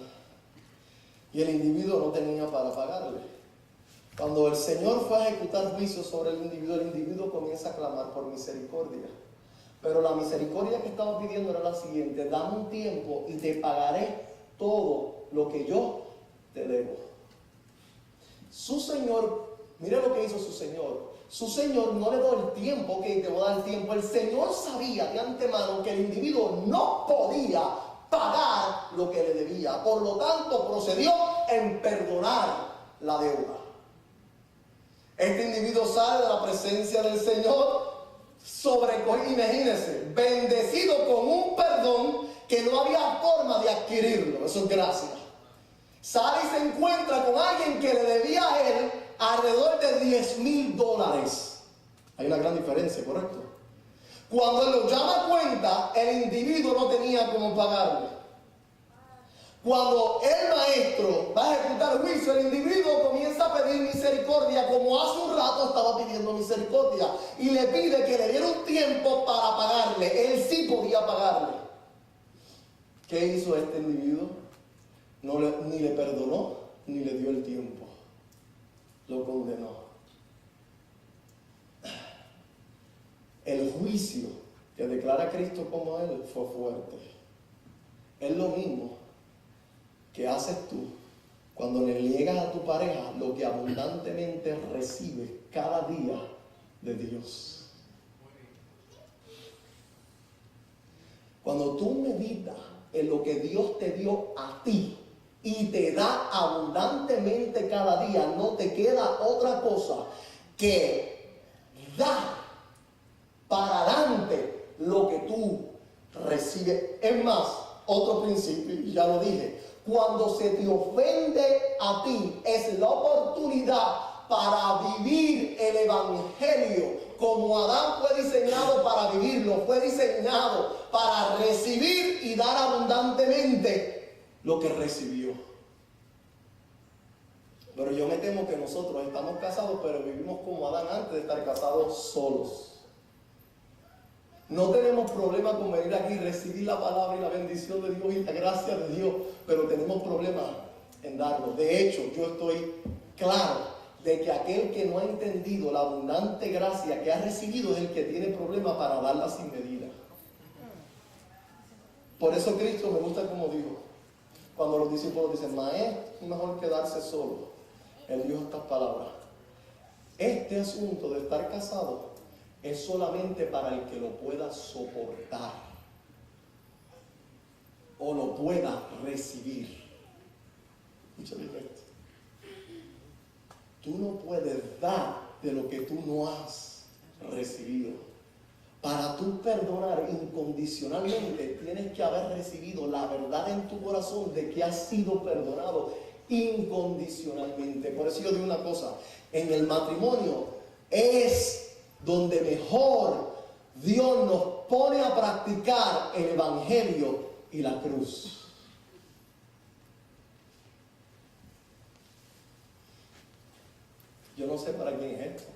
Y el individuo no tenía para pagarle. Cuando el Señor fue a ejecutar juicio sobre el individuo comienza a clamar por misericordia. Pero la misericordia que estaba pidiendo era la siguiente: dame un tiempo y te pagaré todo lo que yo te debo. Su Señor, mire lo que hizo su Señor. Su Señor no le dio el tiempo, ok, te voy a dar el tiempo. El Señor sabía de antemano que el individuo no podía pagar lo que le debía. Por lo tanto, procedió en perdonar la deuda. Este individuo sale de la presencia del Señor imagínense, bendecido con un perdón que no había forma de adquirirlo. Eso es gracia. Sale y se encuentra con alguien que le debía a él alrededor de $10,000. Hay una gran diferencia, ¿correcto? Cuando él lo llama a cuenta, el individuo no tenía cómo pagarle. Cuando el maestro va a ejecutar juicio, el individuo comienza a pedir misericordia, como hace un rato estaba pidiendo misericordia, y le pide que le diera un tiempo para pagarle. Él sí podía pagarle. ¿Qué hizo este individuo? Ni le perdonó, ni le dio el tiempo. Lo condenó. El juicio que declara Cristo como él fue fuerte. Es lo mismo que haces tú cuando le niegas a tu pareja lo que abundantemente recibes cada día de Dios. Cuando tú meditas en lo que Dios te dio a ti y te da abundantemente cada día, no te queda otra cosa que dar para adelante lo que tú recibes. Es más, otro principio, y ya lo dije: cuando se te ofende a ti, es la oportunidad para vivir el Evangelio como Adán fue diseñado para vivirlo. Fue diseñado para recibir y dar abundantemente lo que recibió. Pero yo me temo que nosotros estamos casados, pero vivimos como Adán antes de estar casados, solos. No tenemos problema con venir aquí y recibir la palabra y la bendición de Dios y la gracia de Dios, pero tenemos problema en darlo. De hecho, yo estoy claro de que aquel que no ha entendido la abundante gracia que ha recibido es el que tiene problema para darla sin medida. Por eso Cristo, me gusta como dijo, cuando los discípulos dicen: maestro, es mejor quedarse solo. Él dijo estas palabras: este asunto de estar casado es solamente para el que lo pueda soportar o lo pueda recibir. Escucha bien esto. Tú no puedes dar de lo que tú no has recibido. Para tú perdonar incondicionalmente, tienes que haber recibido la verdad en tu corazón de que has sido perdonado incondicionalmente. Por eso yo digo una cosa: en el matrimonio es donde mejor Dios nos pone a practicar el Evangelio y la cruz. Yo no sé para quién es esto,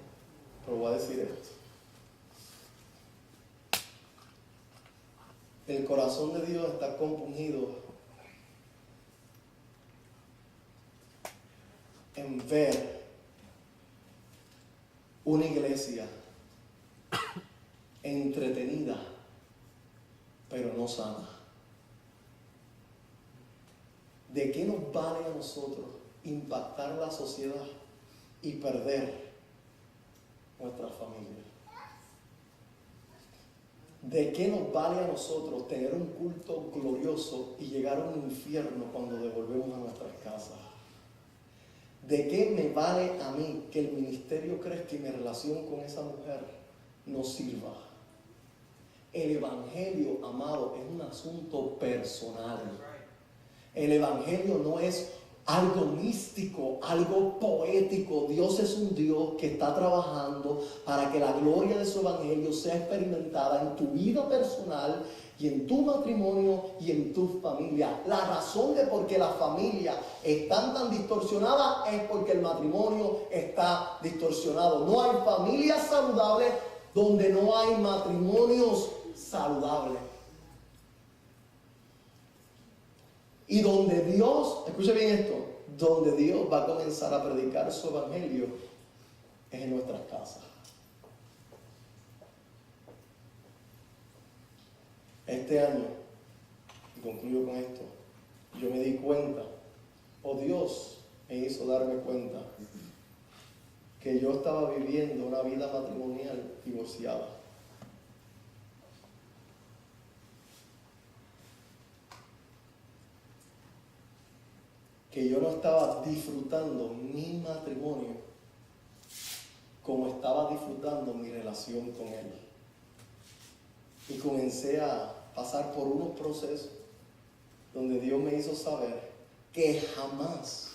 pero voy a decir esto. El corazón de Dios está compungido en ver una iglesia entretenida, pero no sana. ¿De qué nos vale a nosotros impactar la sociedad y perder nuestra familia? ¿De qué nos vale a nosotros tener un culto glorioso y llegar a un infierno cuando devolvemos a nuestras casas? ¿De qué me vale a mí que el ministerio crezca y mi relación con esa mujer no sirva? El Evangelio, amado, es un asunto personal. El Evangelio no es algo místico, algo poético. Dios es un Dios que está trabajando para que la gloria de su Evangelio sea experimentada en tu vida personal y en tu matrimonio y en tu familia. La razón de por qué las familias están tan distorsionadas es porque el matrimonio está distorsionado. No hay familias saludables donde no hay matrimonios saludables. Y donde Dios, escuche bien esto, donde Dios va a comenzar a predicar su Evangelio es en nuestras casas. Este año, y concluyo con esto, yo me di cuenta, o Dios me hizo darme cuenta, que yo estaba viviendo una vida matrimonial divorciada. Que yo no estaba disfrutando mi matrimonio como estaba disfrutando mi relación con Él. Y comencé a pasar por unos procesos donde Dios me hizo saber que jamás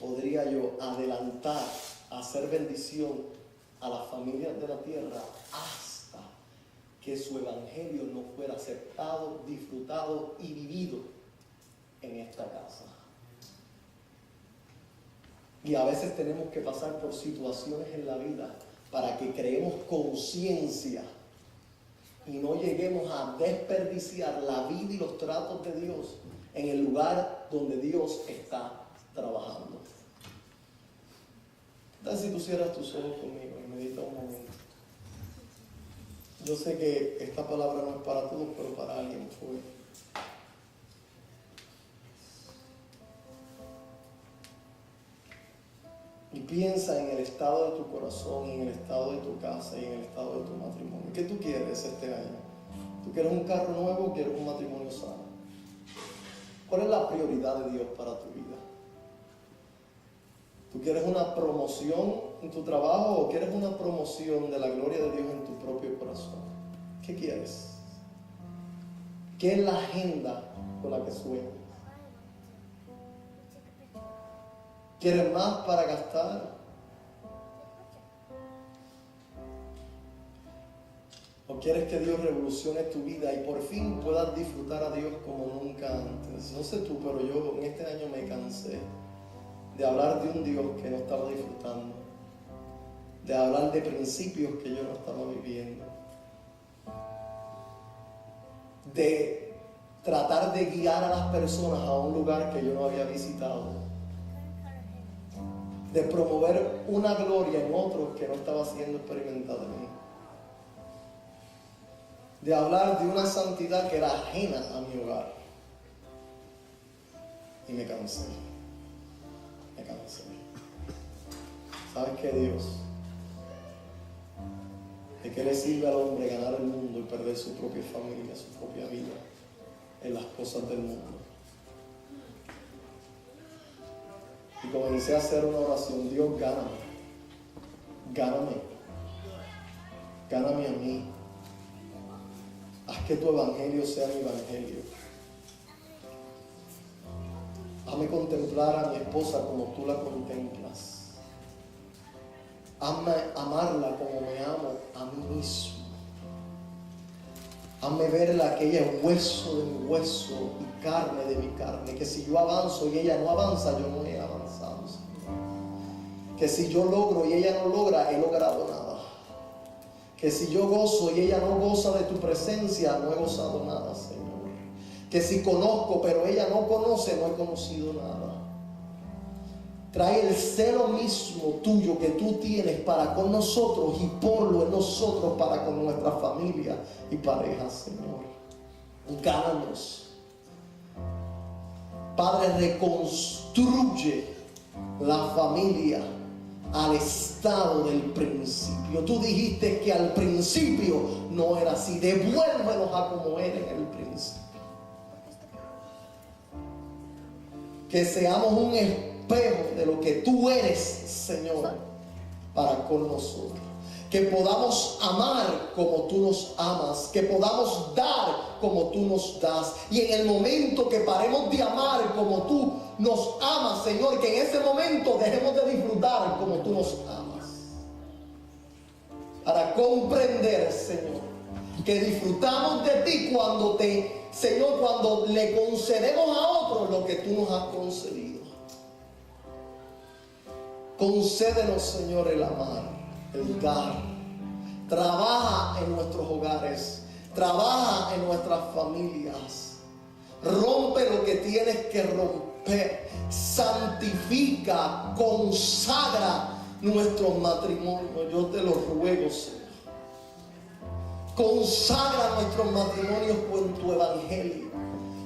podría yo adelantar a hacer bendición a las familias de la tierra hasta que su Evangelio no fuera aceptado, disfrutado y vivido en esta casa. Y a veces tenemos que pasar por situaciones en la vida para que creemos conciencia y no lleguemos a desperdiciar la vida y los tratos de Dios en el lugar donde Dios está trabajando. ¿Qué tal si tú cierras tus ojos conmigo y medita un momento? Yo sé que esta palabra no es para todos, pero para alguien fue. Y piensa en el estado de tu corazón, en el estado de tu casa y en el estado de tu matrimonio. ¿Qué tú quieres este año? ¿Tú quieres un carro nuevo o quieres un matrimonio sano? ¿Cuál es la prioridad de Dios para tu vida? ¿Tú quieres una promoción en tu trabajo o quieres una promoción de la gloria de Dios en tu propio corazón? ¿Qué quieres? ¿Qué es la agenda con la que sueñas? ¿Quieres más para gastar? ¿O quieres que Dios revolucione tu vida y por fin puedas disfrutar a Dios como nunca antes? No sé tú, pero yo en este año me cansé de hablar de un Dios que no estaba disfrutando, de hablar de principios que yo no estaba viviendo, de tratar de guiar a las personas a un lugar que yo no había visitado, de promover una gloria en otros que no estaba siendo experimentada en mí, de hablar de una santidad que era ajena a mi hogar. Y me cansé. ¿Sabes qué, Dios? ¿De qué le sirve al hombre ganar el mundo y perder su propia familia, su propia vida en las cosas del mundo? Y comencé a hacer una oración. Dios, gáname a mí. Haz que tu evangelio sea mi evangelio. Hazme contemplar a mi esposa como tú la contemplas. hazme amarla como me amo a mí mismo. Hazme verla que ella es hueso de mi hueso y carne de mi carne. Que si yo avanzo y ella no avanza, yo no he avanzado, Señor. Que si yo logro y ella no logra, he logrado nada. Que si yo gozo y ella no goza de tu presencia, no he gozado nada, Señor. Que si conozco pero ella no conoce, no he conocido nada. Trae el celo mismo tuyo que tú tienes para con nosotros y ponlo en nosotros para con nuestra familia y pareja, Señor. Gánanos. Padre, reconstruye la familia al estado del principio. Tú dijiste que al principio no era así. Devuélvenos a como era en el principio. Que seamos un espejo de lo que tú eres, Señor, para con nosotros. Que podamos amar como tú nos amas. Que podamos dar como tú nos das. Y en el momento que paremos de amar como tú nos amas, Señor, que en ese momento dejemos de disfrutar como tú nos amas. Para comprender, Señor, que disfrutamos de ti cuando Señor, cuando le concedemos a otros lo que tú nos has concedido. Concédenos, Señor, el amar, el dar. Trabaja en nuestros hogares, trabaja en nuestras familias. Rompe lo que tienes que romper. Santifica, consagra nuestros matrimonios. Yo te lo ruego, Señor. Consagra nuestros matrimonios con tu evangelio.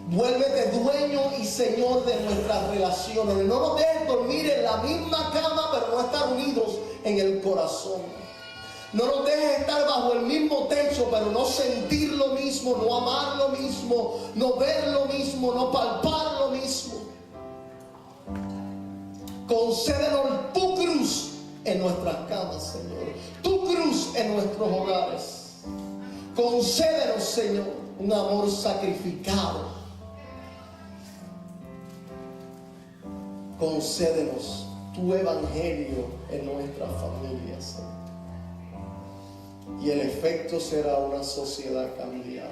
Vuélvete dueño y Señor de nuestras relaciones. No nos dejes dormir en la misma cama, pero no estar unidos en el corazón. No nos dejes estar bajo el mismo techo, pero no sentir lo mismo, no amar lo mismo, no ver lo mismo, no palpar lo mismo. Concédenos tu cruz en nuestras camas, Señor. Tu cruz en nuestros hogares. Concédenos, Señor, un amor sacrificado. Concédenos tu evangelio en nuestras familias, Señor. Y el efecto será una sociedad cambiada,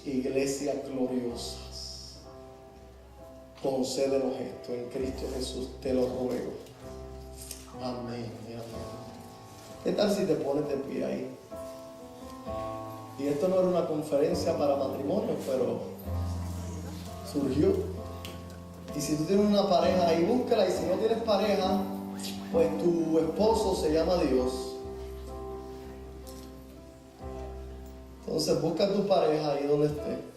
iglesias gloriosas. Concédenos esto en Cristo Jesús, te lo ruego. Amén y amén. ¿Qué tal si te pones de pie ahí? Y esto no era una conferencia para matrimonios, pero surgió. Y si tú tienes una pareja ahí, búscala. Y si no tienes pareja, pues tu esposo se llama Dios. Entonces busca a tu pareja ahí donde esté.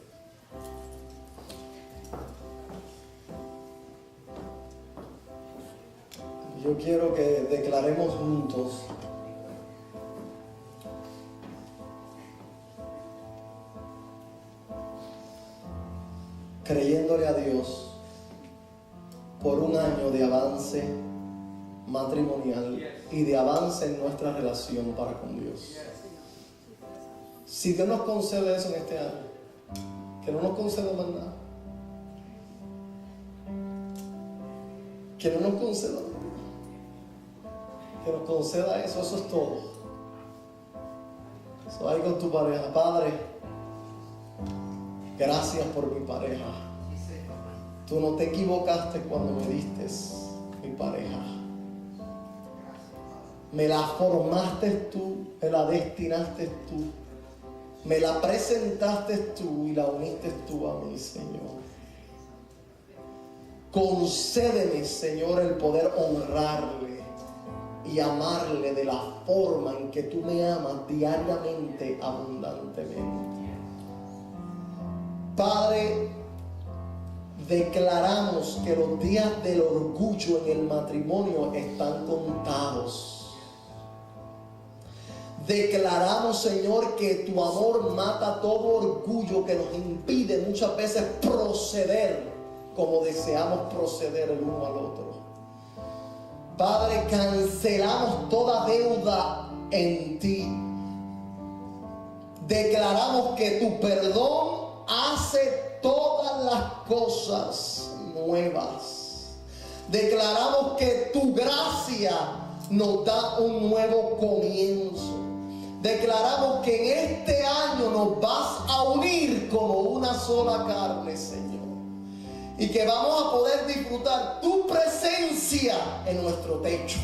Yo quiero que declaremos juntos creyéndole a Dios por un año de avance matrimonial y de avance en nuestra relación para con Dios. Si Dios nos concede eso en este año, que no nos conceda más nada, que no nos conceda más nada, que nos conceda eso, eso es todo. So, ahí con tu pareja, Padre, gracias por mi pareja. Tú no te equivocaste cuando me diste mi pareja. Me la formaste tú, me la destinaste tú, me la presentaste tú y la uniste tú a mí, Señor. Concédeme, Señor, el poder honrarle y amarle de la forma en que tú me amas diariamente, abundantemente. Padre, declaramos que los días del orgullo en el matrimonio están contados. Declaramos, Señor, que tu amor mata todo orgullo que nos impide muchas veces proceder como deseamos proceder el uno al otro. Padre, cancelamos toda deuda en ti. Declaramos que tu perdón hace todas las cosas nuevas. Declaramos que tu gracia nos da un nuevo comienzo. Declaramos que en este año nos vas a unir como una sola carne, Señor. Y que vamos a poder disfrutar tu presencia en nuestro techo.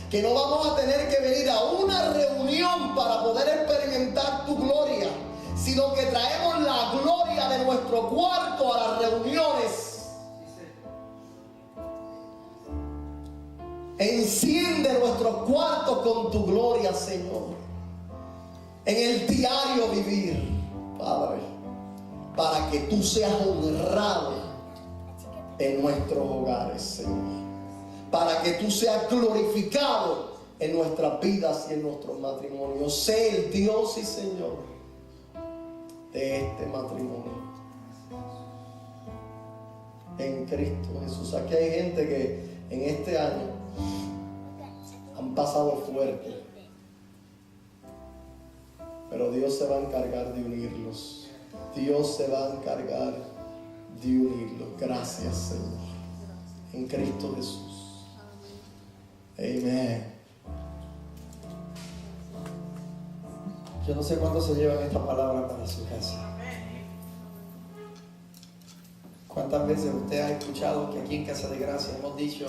Que no vamos a tener que venir a una reunión para poder experimentar tu gloria, sino que traemos la gloria de nuestro cuarto a las reuniones. Enciende nuestros cuartos con tu gloria, Señor. En el diario vivir, Padre, para que tú seas honrado en nuestros hogares, Señor. Para que tú seas glorificado en nuestras vidas y en nuestros matrimonios. Sé el Dios y Señor de este matrimonio. En Cristo Jesús. Aquí hay gente que en este año han pasado fuerte. Pero Dios se va a encargar de unirlos. Dios se va a encargar de unirlos. Gracias, Señor. En Cristo Jesús. Amén. Yo no sé cuándo se llevan esta palabra para su casa. ¿Cuántas veces usted ha escuchado que aquí en Casa de Gracia hemos dicho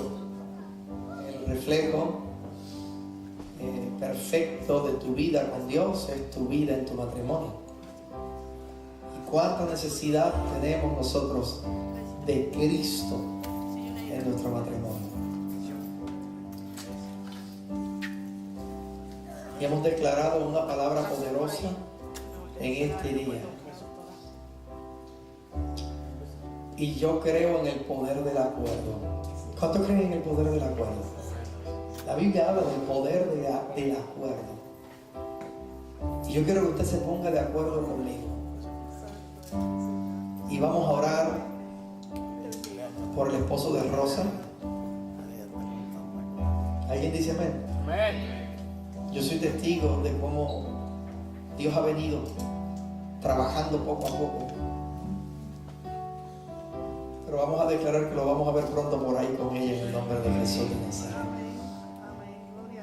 el reflejo perfecto de tu vida con Dios es tu vida en tu matrimonio? ¿Y cuánta necesidad tenemos nosotros de Cristo en nuestro matrimonio? Y hemos declarado una palabra poderosa en este día. Y yo creo en el poder del acuerdo. ¿Cuántos creen en el poder del acuerdo? La Biblia habla del poder del acuerdo. Y yo quiero que usted se ponga de acuerdo conmigo. Y vamos a orar por el esposo de Rosa. ¿Alguien dice amén? Amén. Yo soy testigo de cómo Dios ha venido trabajando poco a poco. Pero vamos a declarar que lo vamos a ver pronto por ahí con ella en el nombre de Jesús de Nazaret.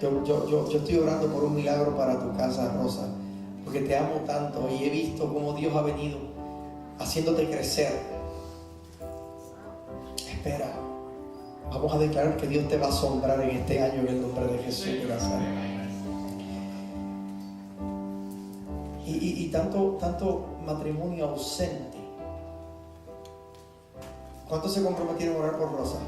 Yo estoy orando por un milagro para tu casa, Rosa, porque te amo tanto y he visto cómo Dios ha venido haciéndote crecer. Espera, vamos a declarar que Dios te va a asombrar en este año en el nombre de Jesús de Nazaret. Y tanto matrimonio ausente. ¿Cuántos se comprometieron a orar por Rosa?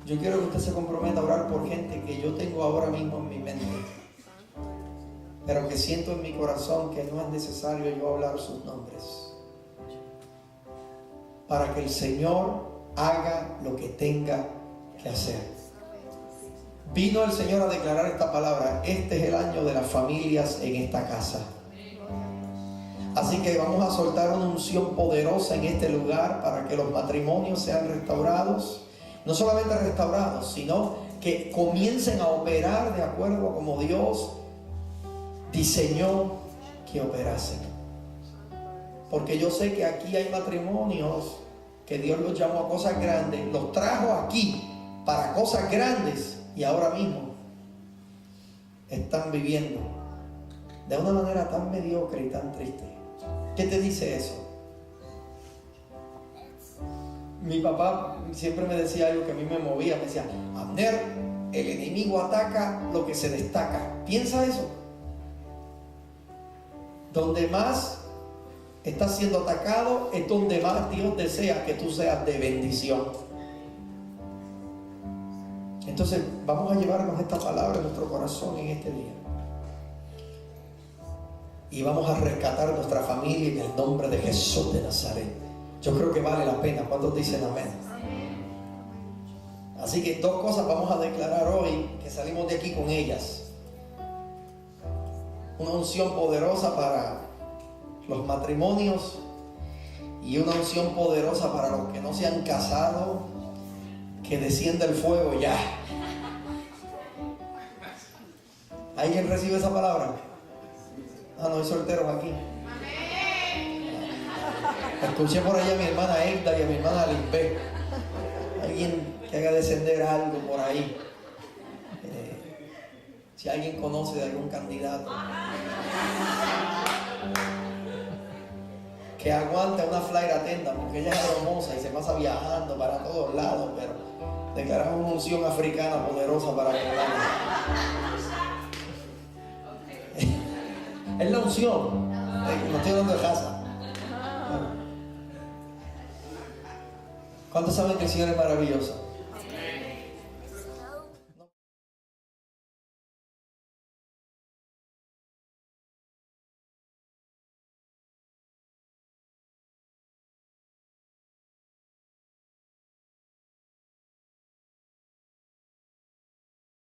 Yo quiero que usted se comprometa a orar por gente que yo tengo ahora mismo en mi mente, pero que siento en mi corazón que no es necesario yo hablar sus nombres, para que el Señor haga lo que tenga que hacer. Vino el Señor a declarar esta palabra: este es el año de las familias en esta casa. Así que vamos a soltar una unción poderosa en este lugar para que los matrimonios sean restaurados. No solamente restaurados, sino que comiencen a operar de acuerdo a como Dios diseñó que operasen. Porque yo sé que aquí hay matrimonios que Dios los llamó a cosas grandes, los trajo aquí para cosas grandes, y ahora mismo están viviendo de una manera tan mediocre y tan triste. ¿Qué te dice eso? Mi papá siempre me decía algo que a mí me movía. Me decía: Abner, el enemigo ataca lo que se destaca. Piensa eso. Donde más estás siendo atacado es donde más Dios desea que tú seas de bendición. Entonces vamos a llevarnos esta palabra en nuestro corazón en este día. Y vamos a rescatar nuestra familia en el nombre de Jesús de Nazaret. Yo creo que vale la pena. ¿Cuántos dicen amén? Así que dos cosas vamos a declarar hoy, que salimos de aquí con ellas. Una unción poderosa para los matrimonios y una unción poderosa para los que no se han casado, que descienda el fuego ya. ¿Alguien recibe esa palabra? Ah, no hay solteros aquí. Escuché por allá a mi hermana Egda y a mi hermana Lisbeth. Alguien que haga descender algo por ahí. Si alguien conoce de algún candidato que aguanta una flight attendant, porque ella es hermosa y se pasa viajando para todos lados, pero declaramos una unción africana poderosa para que es la unción. No estoy hablando de casa. ¿Cuántos saben que el Señor es maravilloso?